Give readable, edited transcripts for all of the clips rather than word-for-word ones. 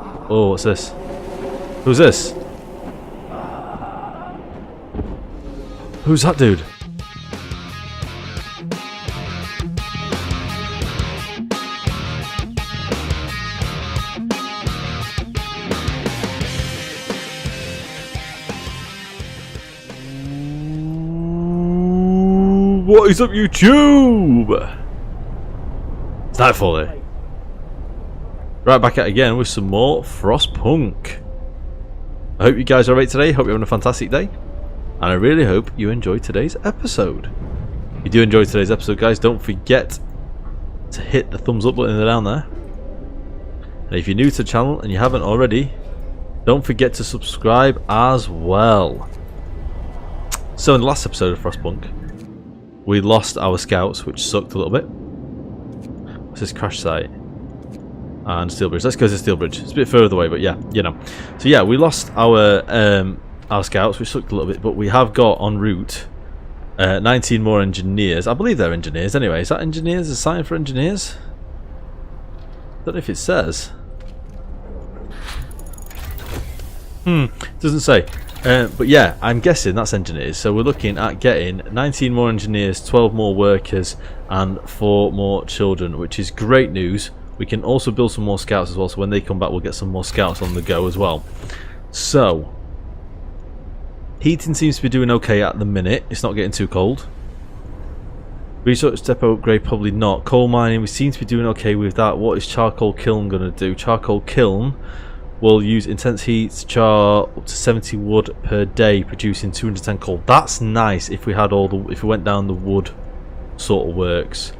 Oh, what's this? Who's this? Who's that dude? What is up, YouTube? It's Nightfall here. Right back at it again with some more Frostpunk. I hope you guys are alright today. Hope you're having a fantastic day. And I really hope you enjoyed today's episode. If you do enjoy today's episode, guys, don't forget to hit the thumbs up button down there. And if you're new to the channel and you haven't already, don't forget to subscribe as well. So in the last episode of Frostpunk, we lost our scouts, which sucked a little bit. What's this crash site? And Steel Bridge. Let's go to Steel Bridge. It's a bit further away, but yeah, you know. So yeah, we lost our scouts, which sucked a little bit, but we have got en route 19 more engineers. I believe they're engineers anyway. Is that engineers? A sign for engineers? Don't know if it says. Doesn't say. But yeah, I'm guessing that's engineers. So we're looking at getting 19 more engineers, 12 more workers, and 4 more children, which is great news. We can also build some more scouts as well, so when they come back we'll get some more scouts on the go as well. So heating seems to be doing okay at the minute. It's not getting too cold. Research depot upgrade, probably not. Coal mining, we seem to be doing okay with that. What is charcoal kiln going to do? Charcoal kiln will use intense heat to char up to 70 wood per day, producing 210 coal. That's nice if we had if we went down the wood sort of works.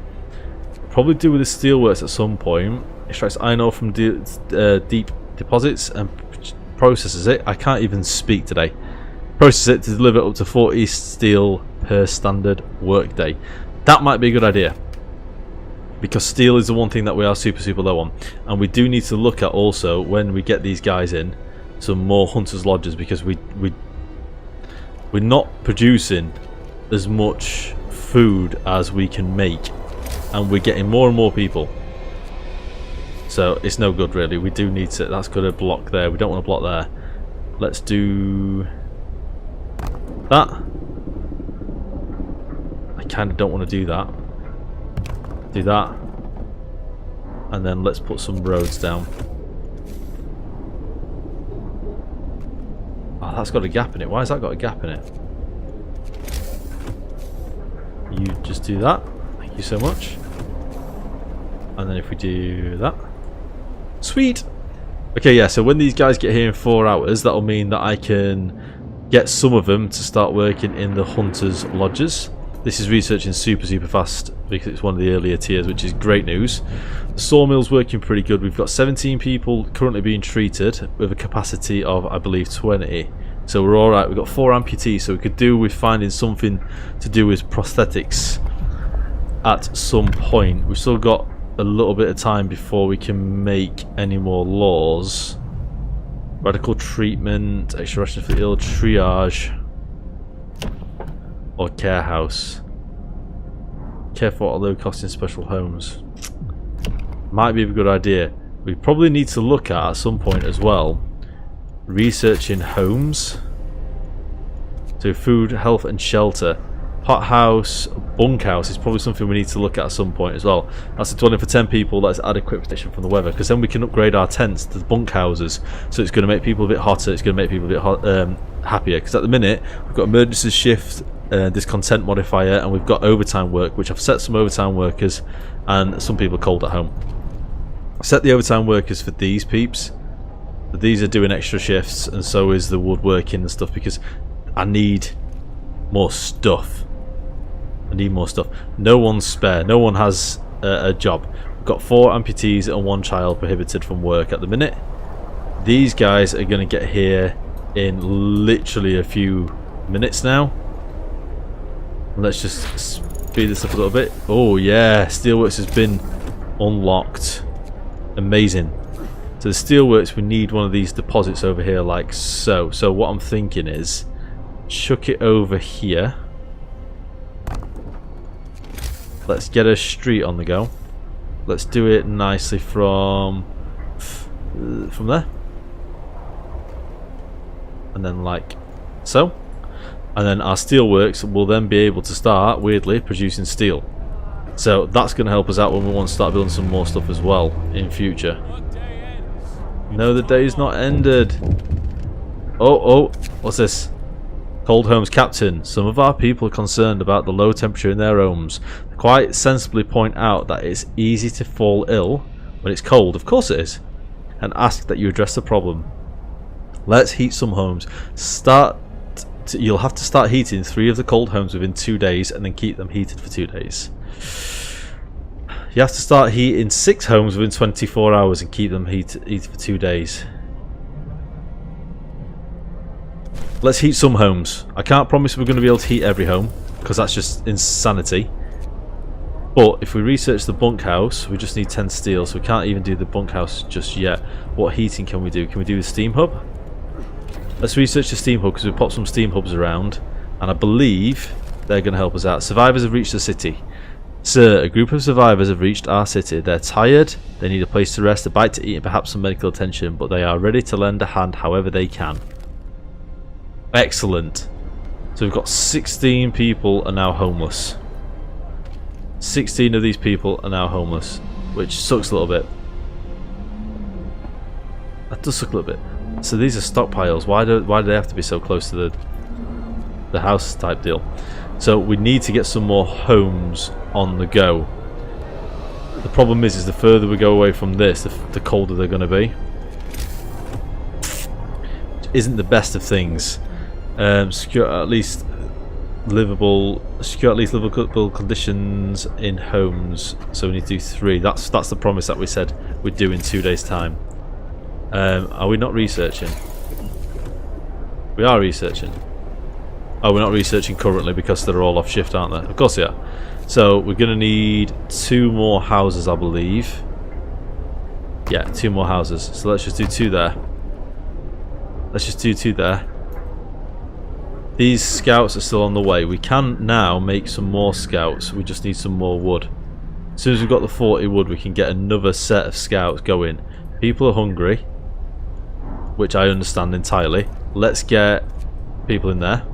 Probably do with the steelworks at some point. Extracts iron ore from deep deposits and processes it. I can't even speak today. Process it to deliver up to 40 steel per standard workday. That might be a good idea, because steel is the one thing that we are super low on, and we do need to look at also, when we get these guys in, some more hunters lodges, because we're not producing as much food as we can make, and we're getting more and more people, so it's no good really. We do need to, that's got a block there, we don't want to block there. Let's do that. I kind of don't want to do that. Do that, and then let's put some roads down. Oh, that's got a gap in it. Why has that got a gap in it? You just do that. Thank you so much. And then if we do that, sweet. Okay, yeah, so when these guys get here in 4 hours, that'll mean that I can get some of them to start working in the hunters lodges. This is researching super fast because it's one of the earlier tiers, which is great news. The sawmill's working pretty good. We've got 17 people currently being treated with a capacity of, I believe, 20. So we're alright. We've got 4 amputees, so we could do with finding something to do with prosthetics at some point. We've still got a little bit of time before we can make any more laws. Radical treatment, extra ration for the ill, triage, or care house. Care for low cost in special homes. Might be a good idea. We probably need to look at some point as well, researching homes. So food, health and shelter. Hot house, bunkhouse is probably something we need to look at some point as well. That's a dwelling for 10 people, that's adequate protection from the weather, because then we can upgrade our tents to bunkhouses, so it's going to make people a bit hotter, it's going to make people a bit happier, because at the minute we've got emergency shift, discontent modifier, and we've got overtime work, which I've set some overtime workers, and some people are cold at home. I've set the overtime workers for these peeps. These are doing extra shifts, and so is the woodworking and stuff, because I need more stuff. I need more stuff. No one's spare. No one has a job. We've got 4 amputees and 1 child prohibited from work at the minute. These guys are going to get here in literally a few minutes now. Let's just speed this up a little bit. Oh yeah, Steelworks has been unlocked. Amazing. So the Steelworks, we need one of these deposits over here like so. So what I'm thinking is, chuck it over here. Let's get a street on the go. Let's do it nicely from from there. And then like so. And then our steelworks will then be able to start, weirdly, producing steel. So that's going to help us out when we want to start building some more stuff as well in future. No, the day's not ended. Oh, what's this? Cold Homes Captain. Some of our people are concerned about the low temperature in their homes. They quite sensibly point out that it's easy to fall ill when it's cold. Of course it is. And ask that you address the problem. Let's heat some homes. You'll have to start heating 3 of the cold homes within 2 days and then keep them heated for 2 days. You have to start heating 6 homes within 24 hours and keep them heated for 2 days. Let's heat some homes. I can't promise we're going to be able to heat every home because that's just insanity. But if we research the bunkhouse, we just need 10 steel, so we can't even do the bunkhouse just yet. What heating can we do? Can we do the steam hub? Let's research the steam hub because we popped some steam hubs around and I believe they're going to help us out. Survivors have reached the city. Sir, a group of survivors have reached our city. They're tired, they need a place to rest, a bite to eat and perhaps some medical attention, but they are ready to lend a hand however they can. Excellent. So we've got 16 people are now homeless. 16 of these people are now homeless, which sucks a little bit. That does suck a little bit. So these are stockpiles. Why do they have to be so close to the house type deal? So we need to get some more homes on the go. The problem is the further we go away from this, the colder they're going to be. Which isn't the best of things. Secure at least livable conditions in homes. So we need to do 3. That's the promise that we said we'd do in 2 days' time. Are we not researching? We are researching. Oh, we're not researching currently because they're all off shift, aren't they? Of course they are. So we're going to need 2 more houses, I believe. Yeah, 2 more houses. So let's just do 2 there. Let's just do 2 there. These scouts are still on the way. We can now make some more scouts. We just need some more wood. As soon as we've got the 40 wood, we can get another set of scouts going. People are hungry, which I understand entirely. Let's get people in there.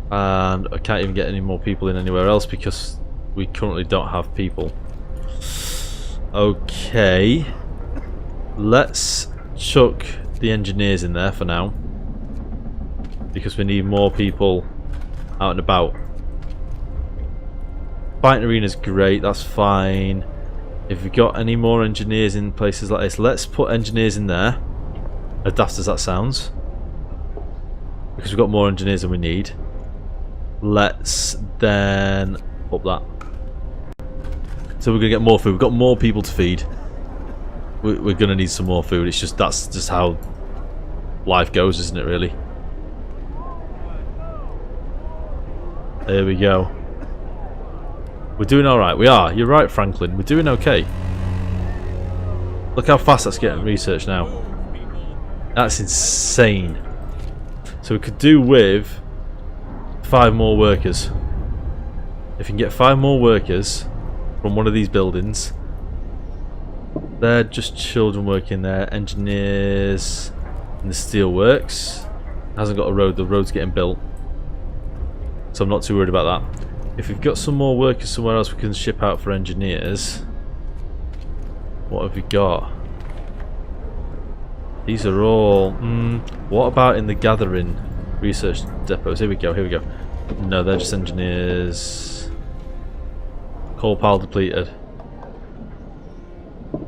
And I can't even get any more people in anywhere else because we currently don't have people. Okay. Let's chuck the engineers in there for now. Because we need more people out and about. Fighting arena's great, that's fine. If we've got any more engineers in places like this, let's put engineers in there. As daft as that sounds. Because we've got more engineers than we need. Let's then up that. So we're going to get more food. We've got more people to feed. We're going to need some more food. It's just, that's just how life goes, isn't it, really? There we go. We're doing alright. We are. You're right, Franklin. We're doing okay. Look how fast that's getting researched now. That's insane. So we could do with 5 more workers. If you can get 5 more workers from one of these buildings. They're just children working there. Engineers in the steelworks. Hasn't got a road. The road's getting built. So I'm not too worried about that. If we've got some more workers somewhere else we can ship out for engineers. What have we got? These are all... what about in the gathering research depots? Here we go, here we go. No, they're just engineers. Coal pile depleted.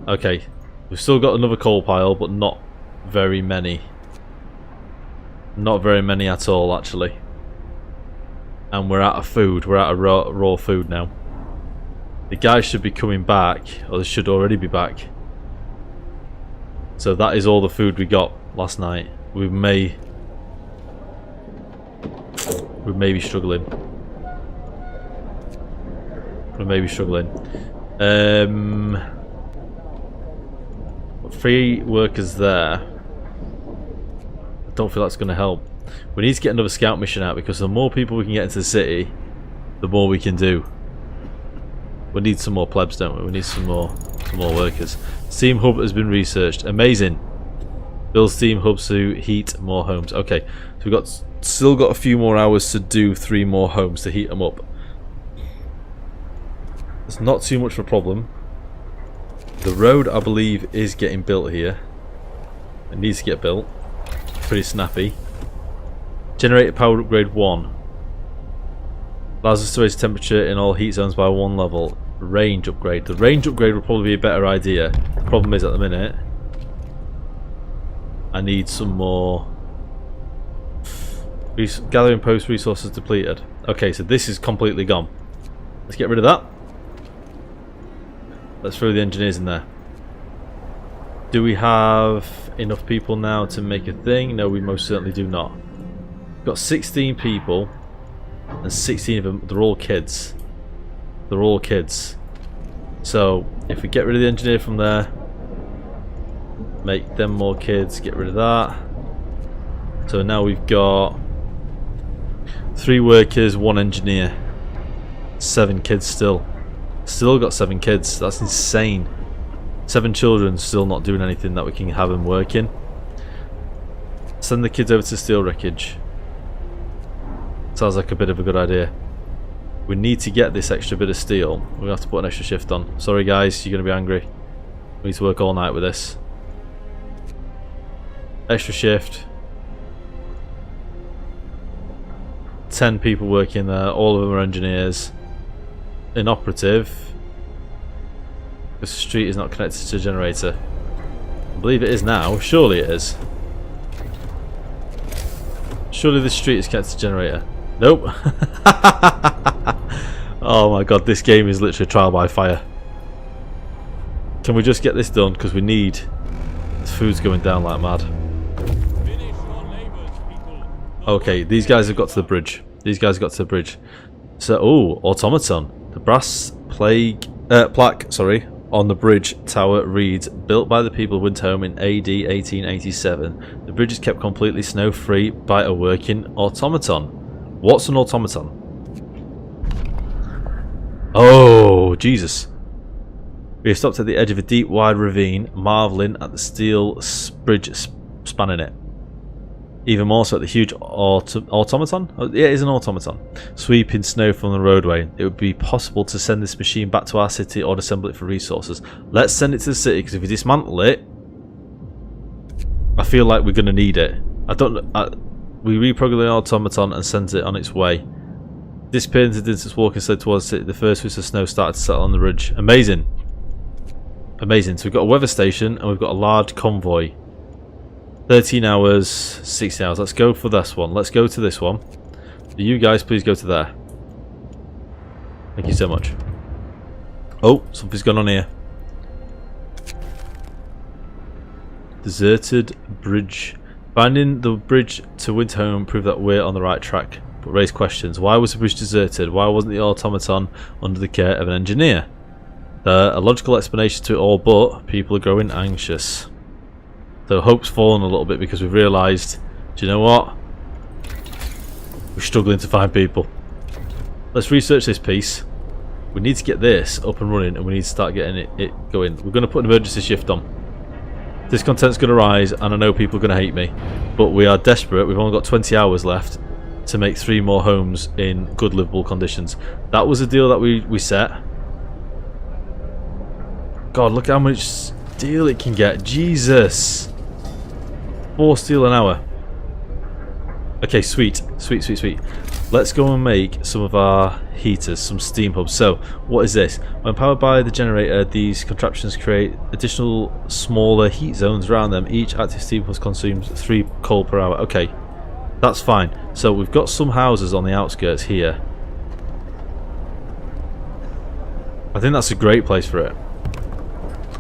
Okay, we've still got another coal pile, but not very many. Not very many at all, actually. And we're out of food. We're out of raw food now. The guys should be coming back, or they should already be back. So that is all the food we got last night. We may be struggling. We may be struggling. 3 workers there. I don't feel that's going to help. We need to get another scout mission out because the more people we can get into the city, the more we can do. We need some more plebs, don't we? We need some more. some more workers. Steam hub has been researched. Amazing. Build steam hubs to heat more homes. Okay, so we've got still got a few more hours to do 3 more homes to heat them up. It's not too much of a problem. The road, I believe, is getting built here. It needs to get built. Pretty snappy. Generator power upgrade 1. Allows us to raise temperature in all heat zones by 1 level. Range upgrade. The range upgrade would probably be a better idea. The problem is, at the minute, I need some more. Gathering post resources depleted. Okay, so this is completely gone. Let's get rid of that. Let's throw the engineers in there. Do we have enough people now to make a thing? No, we most certainly do not. We've got 16 people, and 16 of them, they're all kids. They're all kids. So, if we get rid of the engineer from there, make them more kids, get rid of that. So now we've got 3 workers, 1 engineer, 7 kids still. Still got 7 kids, that's insane. 7 children still not doing anything that we can have them working. Send the kids over to steel wreckage. Sounds like a bit of a good idea. We need to get this extra bit of steel. We're going to have to put an extra shift on. Sorry guys, you're going to be angry. We need to work all night with this. Extra shift. 10 people working there, all of them are engineers. Inoperative. The street is not connected to a generator. I believe it is now. Surely it is. Surely this street is connected to a generator. Nope. Oh my god, this game is literally trial by fire. Can we just get this done? Because we need. The food's going down like mad. Okay, these guys have got to the bridge. These guys got to the bridge. So, oh, automaton. The brass plaque, on the bridge tower reads, built by the people of Windhome in AD 1887. The bridge is kept completely snow-free by a working automaton. What's an automaton? Oh, Jesus. We have stopped at the edge of a deep, wide ravine, marvelling at the steel bridge spanning it. Even more so at the huge automaton? Oh, yeah, it is an automaton. Sweeping snow from the roadway. It would be possible to send this machine back to our city or assemble it for resources. Let's send it to the city, because if we dismantle it, I feel like we're going to need it. We reprogram the automaton and send it on its way. Disappeared into the distance, walking slowly towards the city. The first wisps of snow started to settle on the ridge. Amazing. Amazing. So we've got a weather station and we've got a large convoy. 13 hours, 16 hours. Let's go for this one. Let's go to this one. You guys, please go to there. Thank you so much. Oh, something's gone on here. Deserted bridge. Finding the bridge to Windhome proved that we're on the right track, but raise questions. Why was the bridge deserted? Why wasn't the automaton under the care of an engineer? A logical explanation to it all, but people are growing anxious. So hope's fallen a little bit because we've realised, do you know what? We're struggling to find people. Let's research this piece. We need to get this up and running, and we need to start getting it going. We're going to put an emergency shift on. Discontent's going to rise, and I know people are going to hate me, but we are desperate. We've only got 20 hours left to make 3 more homes in good livable conditions. That was a deal that we set. God, look how much steel it can get. Jesus. 4 steel an hour. Okay, sweet. Sweet, sweet, sweet. Let's go and make some of our heaters, some steam hubs. So, what is this? When powered by the generator, these contraptions create additional smaller heat zones around them. Each active steam hub consumes 3 coal per hour. Okay, that's fine. So, we've got some houses on the outskirts here. I think that's a great place for it.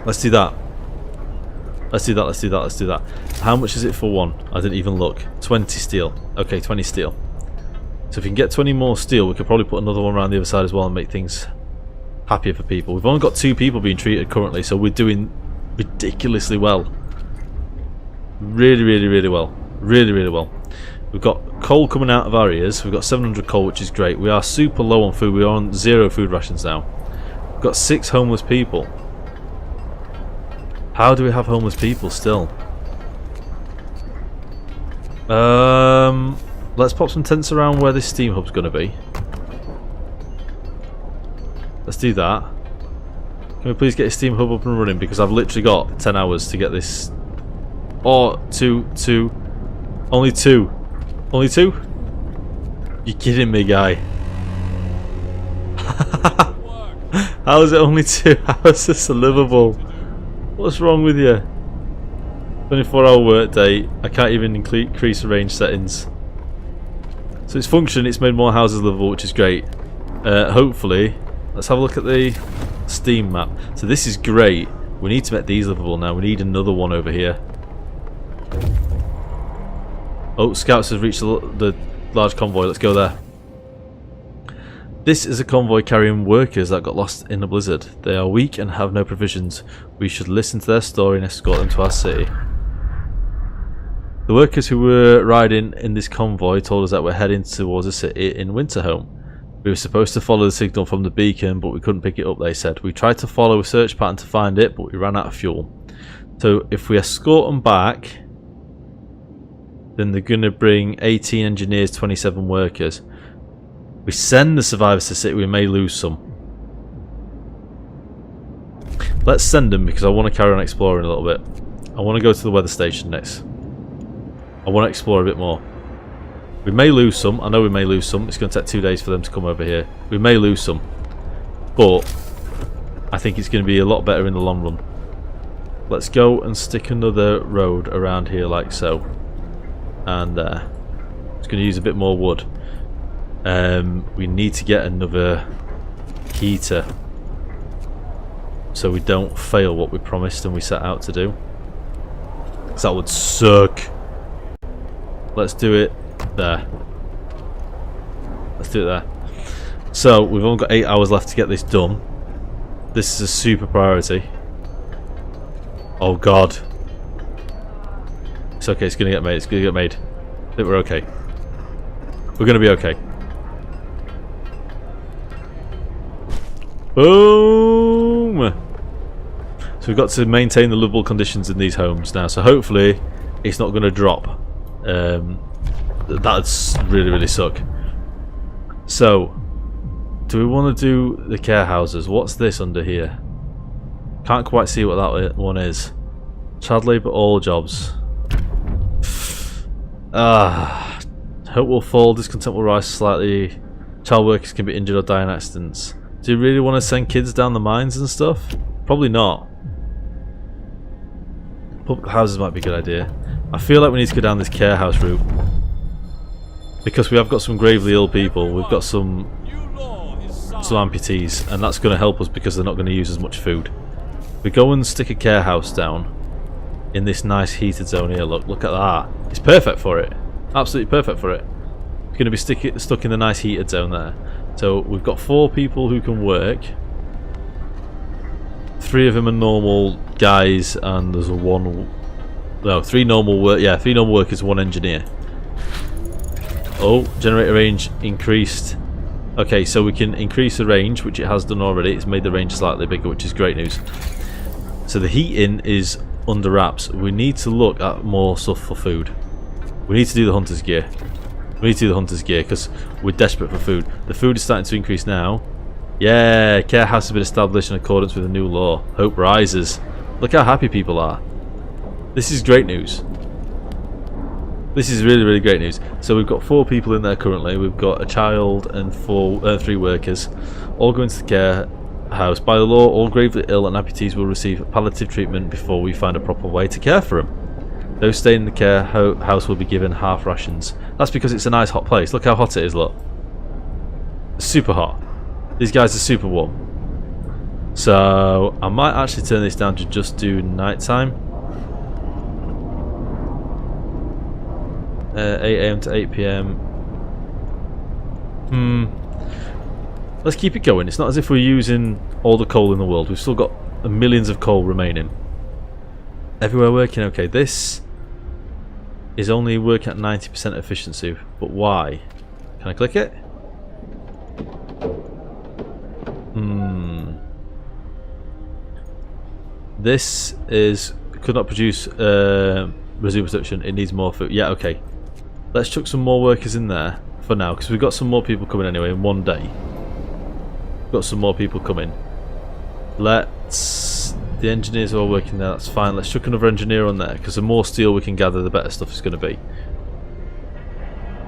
Let's do that. Let's do that, let's do that, let's do that. How much is it for one? I didn't even look. 20 steel. Okay, 20 steel. So if we can get 20 more steel, we could probably put another one around the other side as well and make things happier for people. We've only got 2 people being treated currently, so we're doing ridiculously well. Really, really, really well. Really, really well. We've got coal coming out of our ears. We've got 700 coal, which is great. We are super low on food. We are on 0 food rations now. We've got 6 homeless people. How do we have homeless people still? Let's pop some tents around where this steam hub's going to be. Let's do that. Can we please get a steam hub up and running? Because I've literally got 10 hours to get this. Or two. Only two. Only two? You're kidding me, guy. How is it only 2? How is this livable? What's wrong with you? 24-hour work day. I can't even increase the range settings. So its function, it's made more houses livable, which is great. Hopefully, let's have a look at the Steam map. So this is great. We need to make these livable now. We need another one over here. Oh, scouts have reached the large convoy. Let's go there. This is a convoy carrying workers that got lost in a blizzard. They are weak and have no provisions. We should listen to their story and escort them to our city. The workers who were riding in this convoy told us that we're heading towards a city in Winterhome. We were supposed to follow the signal from the beacon, but we couldn't pick it up, they said. We tried to follow a search pattern to find it, but we ran out of fuel. So if we escort them back, then they're going to bring 18 engineers, 27 workers. We send the survivors to the city, we may lose some. Let's send them because I want to carry on exploring a little bit. I want to go to the weather station next. I want to explore a bit more. We may lose some. I know we may lose some. It's going to take 2 days for them to come over here. We may lose some. But I think it's going to be a lot better in the long run. Let's go and stick another road around here like so. And it's going to use a bit more wood. We need to get another heater so we don't fail what we promised and we set out to do. Because that would suck. Let's do it there. Let's do it there. So we've only got 8 hours left to get this done. This is a super priority. Oh god. It's okay, it's gonna get made, it's gonna get made. I think we're okay. We're gonna be okay. Boom! So we've got to maintain the livable conditions in these homes now, so hopefully it's not gonna drop. That's really suck. So do we want to do the care houses? What's this under here? Can't quite see what that one is. Child labour, all jobs. Hope will fall, discontent will rise slightly. Child workers can be injured or die in accidents. Do you really want to send kids down the mines and stuff? Probably not. Public houses might be a good idea. I feel like we need to go down this care house route. Because we have got some gravely ill people, we've got some amputees, and that's going to help us because they're not going to use as much food. We go and stick a care house down in this nice heated zone here. Look at that. It's perfect for it. Absolutely perfect for it. It's going to be stuck in the nice heated zone there. So we've got 4 people who can work. 3 of them are normal guys, and there's 3 normal workers, 1 engineer. Oh, generator range increased. Okay, so we can increase the range, which it has done already. It's made the range slightly bigger, which is great news. So the heating is under wraps. We need to look at more stuff for food. We need to do the hunter's gear. We need to do the hunter's gear because we're desperate for food. The food is starting to increase now. Yeah, care house has been established in accordance with the new law. Hope rises. Look how happy people are. This is great news. This is really great news. So we've got 4 people in there currently. We've got a child and 3 workers, all going to the care house. By the law, all gravely ill and amputees will receive palliative treatment before we find a proper way to care for them. Those staying in the care house will be given half rations. That's because it's a nice hot place. Look how hot it is, look. Super hot. These guys are super warm. So I might actually turn this down to just do nighttime. 8 AM to 8 PM. Let's keep it going. It's not as if we're using all the coal in the world. We've still got millions of coal remaining. Everywhere working okay. This is only working at 90% efficiency, but why? Can I click it? This could not produce resume production. It needs more food. Yeah, okay. Let's chuck some more workers in there for now, because we've got some more people coming anyway in one day. Got some more people coming. The engineers are all working there, that's fine. Let's chuck another engineer on there, because the more steel we can gather, the better stuff is going to be.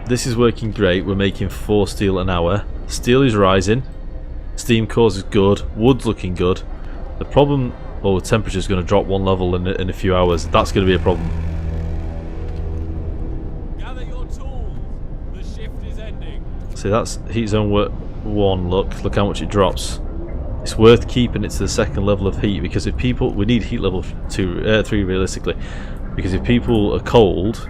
This is working great. We're making 4 steel an hour. Steel is rising. Steam cores is good. Wood's looking good. The problem, the temperature is going to drop 1 level in a few hours. That's going to be a problem. Gather your tools. The shift is ending. See, that's heat zone 1. Look how much it drops. It's worth keeping it to the 2nd level of heat, because if people, we need heat level 3 realistically, because if people are cold,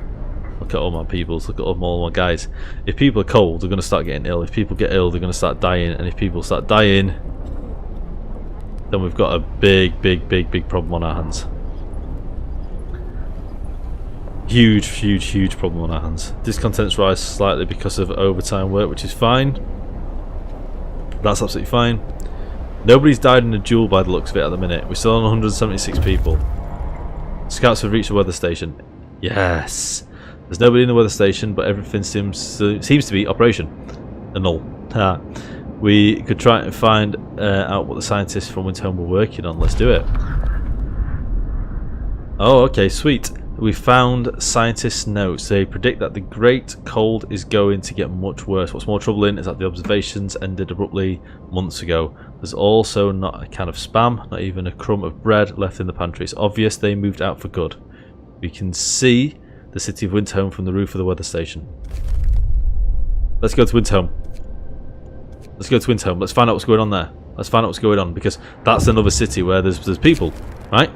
look at all my peoples, look at all my guys. If people are cold, they're going to start getting ill. If people get ill, they're going to start dying, and if people start dying, then we've got a big problem on our hands. Huge problem on our hands. Discontents rise slightly because of overtime work, which is fine. That's absolutely fine. Nobody's died in a duel by the looks of it at the minute. We're still on 176 people. Scouts have reached the weather station. Yes. There's nobody in the weather station, but everything seems to be operational. We could try and find out what the scientists from Winterhome were working on. Let's do it. Oh, okay, sweet. We found scientists' notes. They predict that the Great Cold is going to get much worse. What's more troubling is that the observations ended abruptly months ago. There's also not a can of spam, not even a crumb of bread left in the pantry. It's obvious they moved out for good. We can see the city of Winterhome from the roof of the weather station. Let's go to Winterhome. Let's go to Winterhome. Let's find out what's going on there. Let's find out what's going on, because that's another city where there's people, right?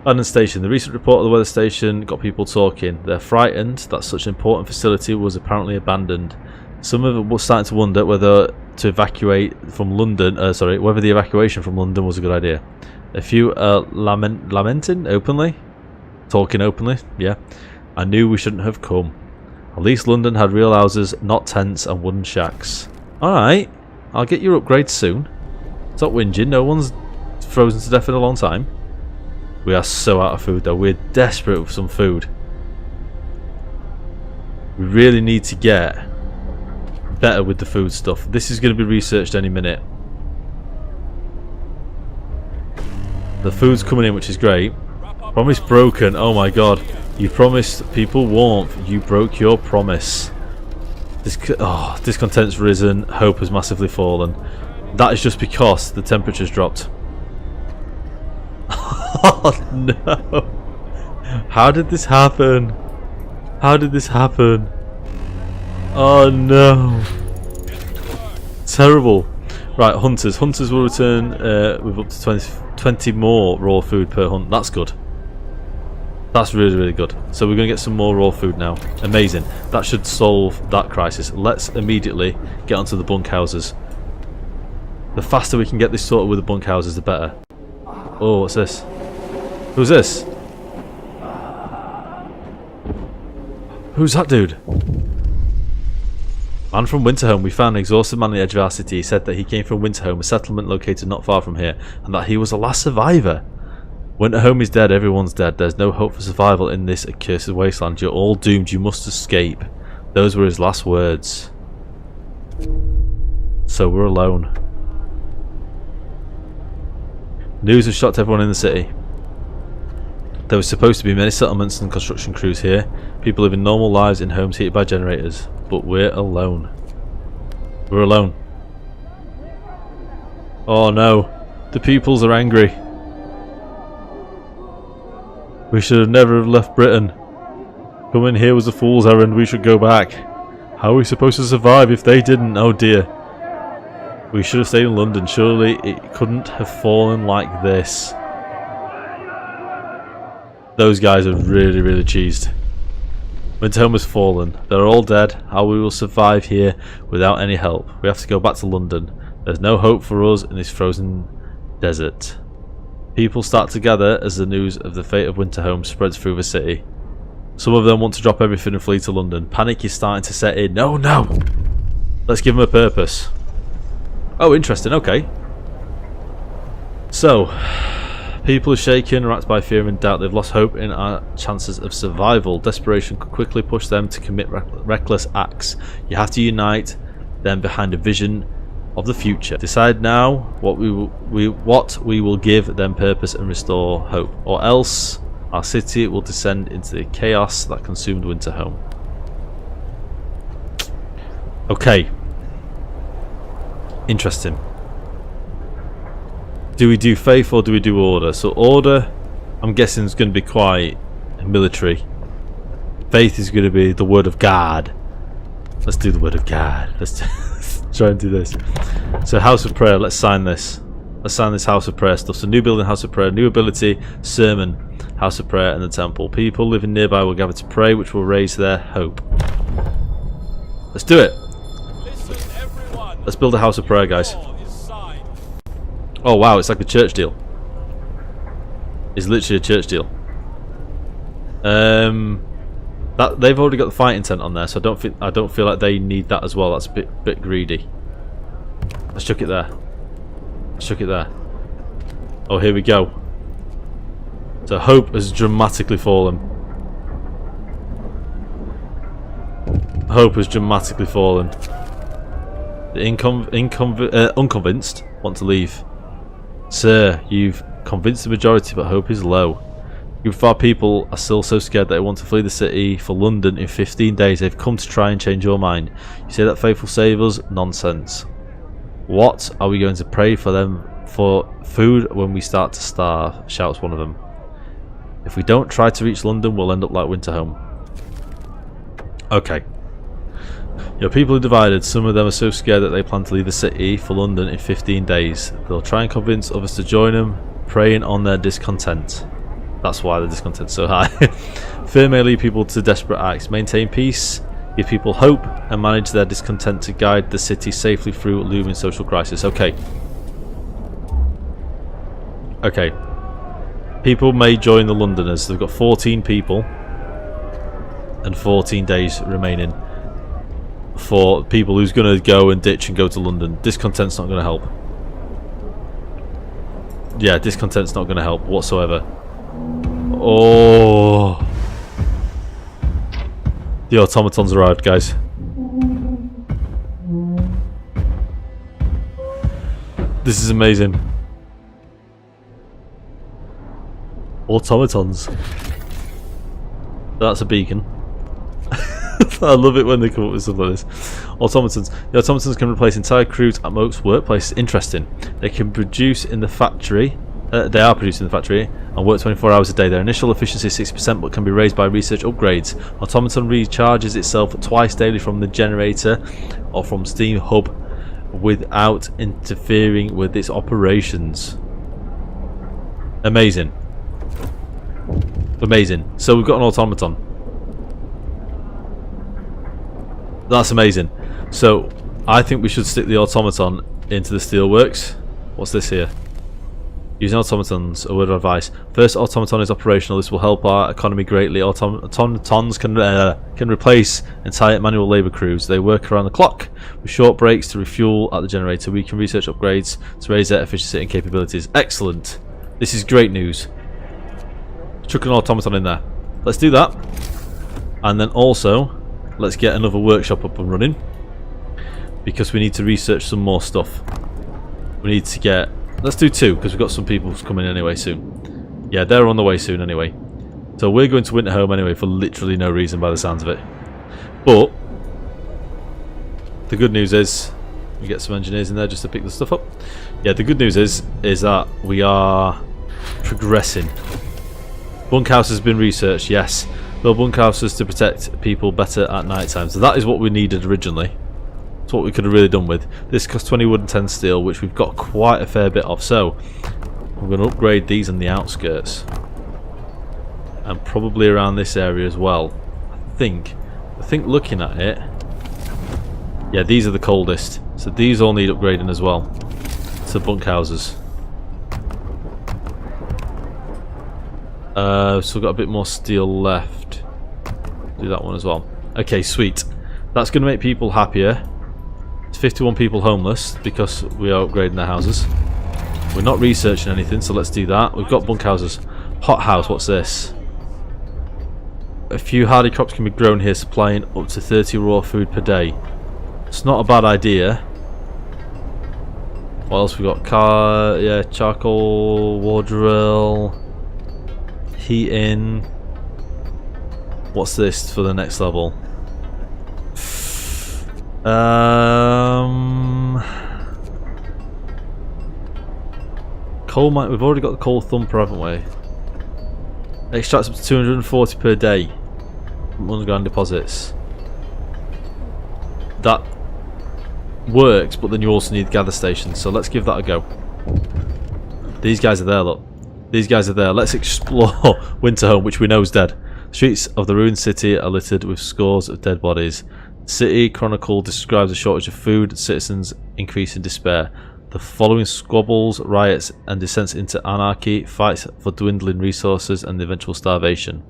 London Station. The recent report of the weather station got people talking. They're frightened that such an important facility was apparently abandoned. Some of them were starting to wonder whether to evacuate from London. Whether the evacuation from London was a good idea. A few are lamenting openly, talking openly. Yeah, I knew we shouldn't have come. At least London had real houses, not tents and wooden shacks. All right, I'll get your upgrades soon. Stop whinging. No one's frozen to death in a long time. We are so out of food though. We're desperate for some food. We really need to get better with the food stuff. This is going to be researched any minute. The food's coming in, which is great. Promise broken. Oh my god. You promised people warmth. You broke your promise. Discontent's risen. Hope has massively fallen. That is just because the temperature's dropped. Oh no! How did this happen? How did this happen? Oh no! Terrible. Right, hunters. Hunters will return with up to 20 more raw food per hunt. That's good. That's really good. So we're going to get some more raw food now. Amazing. That should solve that crisis. Let's immediately get onto the bunkhouses. The faster we can get this sorted with the bunkhouses, the better. Oh, what's this? Who's this? Who's that dude? Man from Winterhome. We found an exhausted man on the edge of our city. He said that he came from Winterhome, a settlement located not far from here, and that he was the last survivor. Winterhome is dead. Everyone's dead. There's no hope for survival in this accursed wasteland. You're all doomed. You must escape. Those were his last words. So we're alone. News has shocked everyone in the city. There was supposed to be many settlements and construction crews here. People living normal lives in homes heated by generators. But we're alone. We're alone. Oh no. The peoples are angry. We should have never have left Britain. Coming here was a fool's errand. We should go back. How are we supposed to survive if they didn't? Oh dear. We should have stayed in London. Surely it couldn't have fallen like this. Those guys are really cheesed. Winterhome has fallen. They're all dead. How we will survive here without any help. We have to go back to London. There's no hope for us in this frozen desert. People start to gather as the news of the fate of Winterhome spreads through the city. Some of them want to drop everything and flee to London. Panic is starting to set in. No! Let's give them a purpose. Oh, interesting. Okay. So, People are shaken, racked by fear and doubt. They've lost hope in our chances of survival. Desperation could quickly push them to commit reckless acts. You have to unite them behind a vision of the future. Decide now what we will give them purpose and restore hope, or else our city will descend into the chaos that consumed Winterhome. Okay. Interesting. Do we do faith or do we do order? So order, I'm guessing, is going to be quite military. Faith is going to be the word of God. Let's do the word of God. Let's try and do this. So House of Prayer, let's sign this. Let's sign this House of Prayer stuff. So new building, House of Prayer, new ability, sermon, House of Prayer, and the temple. People living nearby will gather to pray, which will raise their hope. Let's do it. Listen, everyone. Let's build a House of Prayer, guys. Oh wow, it's like a church deal. It's literally a church deal. That they've already got the fighting tent on there, so I don't feel like they need that as well. That's a bit greedy. Let's chuck it there. Let's chuck it there. Oh, here we go. So hope has dramatically fallen. Hope has dramatically fallen. The unconvinced want to leave. Sir, you've convinced the majority, but hope is low. A group of our people are still so scared that they want to flee the city for London in 15 days. They've come to try and change your mind. You say that faith will save us? Nonsense. What? Are we going to pray for them for food when we start to starve? Shouts one of them. If we don't try to reach London, we'll end up like Winterhome. Okay. Your people are divided. Some of them are so scared that they plan to leave the city for London in 15 days. They'll try and convince others to join them, preying on their discontent. That's why the discontent's so high. Fear may lead people to desperate acts. Maintain peace, give people hope, and manage their discontent to guide the city safely through a looming social crisis. Okay. Okay. People may join the Londoners. They've got 14 people and 14 days remaining for people who's going to go and ditch and go to London. Discontent's not going to help. Yeah, discontent's not going to help whatsoever. Oh, the automatons arrived, guys. This is amazing. Automatons. That's a beacon. I love it when they come up with stuff like this. Automatons. The automatons can replace entire crews at most workplaces. Interesting. They can produce in the factory. They are produced in the factory and work 24 hours a day. Their initial efficiency is 60%, but can be raised by research upgrades. Automaton recharges itself twice daily from the generator or from Steam Hub without interfering with its operations. Amazing. Amazing. So we've got an automaton. That's amazing. So I think we should stick the automaton into the steelworks. What's this here? Using automatons, a word of advice. First automaton is operational. This will help our economy greatly. Automatons can replace entire manual labour crews. They work around the clock with short breaks to refuel at the generator. We can research upgrades to raise their efficiency and capabilities. Excellent. This is great news. Chuck an automaton in there. Let's do that. And then also, let's get another workshop up and running, because we need to research some more stuff. We need to get... Let's do two, because we've got some people coming anyway soon. Yeah, they're on the way soon anyway. So we're going to Winterhome anyway for literally no reason by the sounds of it. But the good news is we get some engineers in there just to pick the stuff up. Yeah, the good news is that we are progressing. Bunkhouse has been researched, yes. Build bunkhouses to protect people better at night time. So that is what we needed originally. That's what we could have really done with. This costs 20 wood and 10 steel, which we've got quite a fair bit of. So we're going to upgrade these on the outskirts. And probably around this area as well. I think looking at it, yeah, these are the coldest. So these all need upgrading as well. To bunkhouses. So we've got a bit more steel left. Do that one as well. Okay, sweet. That's going to make people happier. It's 51 people homeless because we are upgrading their houses. We're not researching anything, so let's do that. We've got bunkhouses. Hothouse, what's this? A few hardy crops can be grown here, supplying up to 30 raw food per day. It's not a bad idea. What else we got? Charcoal, war drill, heating. What's this for the next level? Coal mine. We've already got the coal thumper, haven't we? Extracts up to 240 per day from underground deposits. That works, but then you also need gather stations, so let's give that a go. These guys are there, look. These guys are there. Let's explore Winterhome, which we know is dead. Streets of the ruined city are littered with scores of dead bodies. City Chronicle describes a shortage of food, citizens increase in despair. The following squabbles, riots, and descents into anarchy, fights for dwindling resources, and the eventual starvation.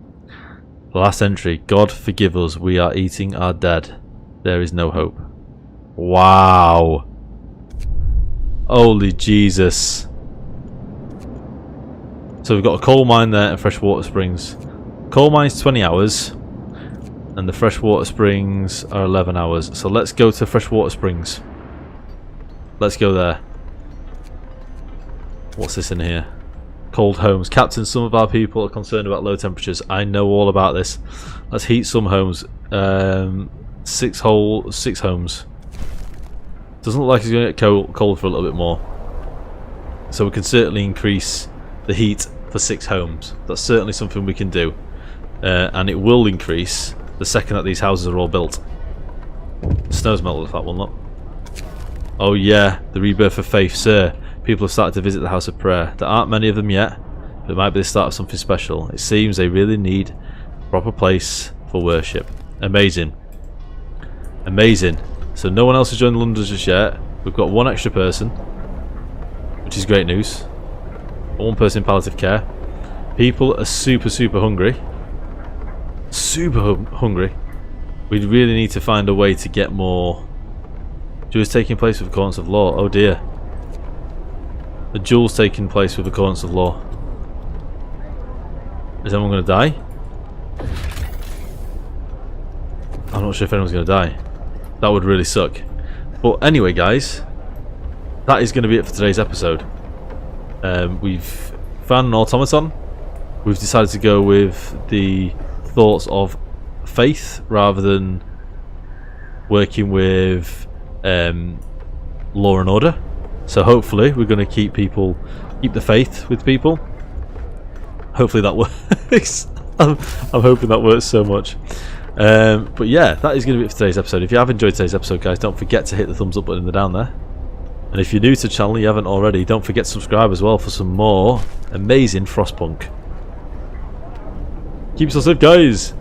Last entry, God forgive us, we are eating our dead. There is no hope. Wow. Holy Jesus. So we've got a coal mine there and freshwater springs. Coal mine's 20 hours, and the freshwater springs are 11 hours. So let's go to freshwater springs. Let's go there. What's this in here? Cold homes. Captain, some of our people are concerned about low temperatures. I know all about this. Let's heat some homes. 6 homes. Doesn't look like it's going to get cold for a little bit more. So we can certainly increase the heat for 6 homes. That's certainly something we can do. And it will increase the second that these houses are all built. The snow's melted off that one, look. Oh yeah, the rebirth of faith, sir. People have started to visit the House of Prayer. There aren't many of them yet, but it might be the start of something special. It seems they really need a proper place for worship. Amazing. Amazing. So no one else has joined London just yet. We've got 1 extra person, which is great news. 1 person in palliative care. People are super hungry. Super hungry. We really need to find a way to get more. Duels taking place with accordance of law. Oh dear. The duel's taking place with accordance of law. Is anyone going to die? I'm not sure if anyone's going to die. That would really suck. But anyway, guys, that is going to be it for today's episode. We've found an automaton. We've decided to go with the thoughts of faith rather than working with law and order. So hopefully we're going to keep the faith with people. Hopefully that works. I'm hoping that works so much. But yeah, that is going to be it for today's episode. If you have enjoyed today's episode, guys, don't forget to hit the thumbs up button in the down there. And if you're new to the channel, you haven't already, don't forget to subscribe as well for some more amazing Frostpunk. Keep yourself safe, guys.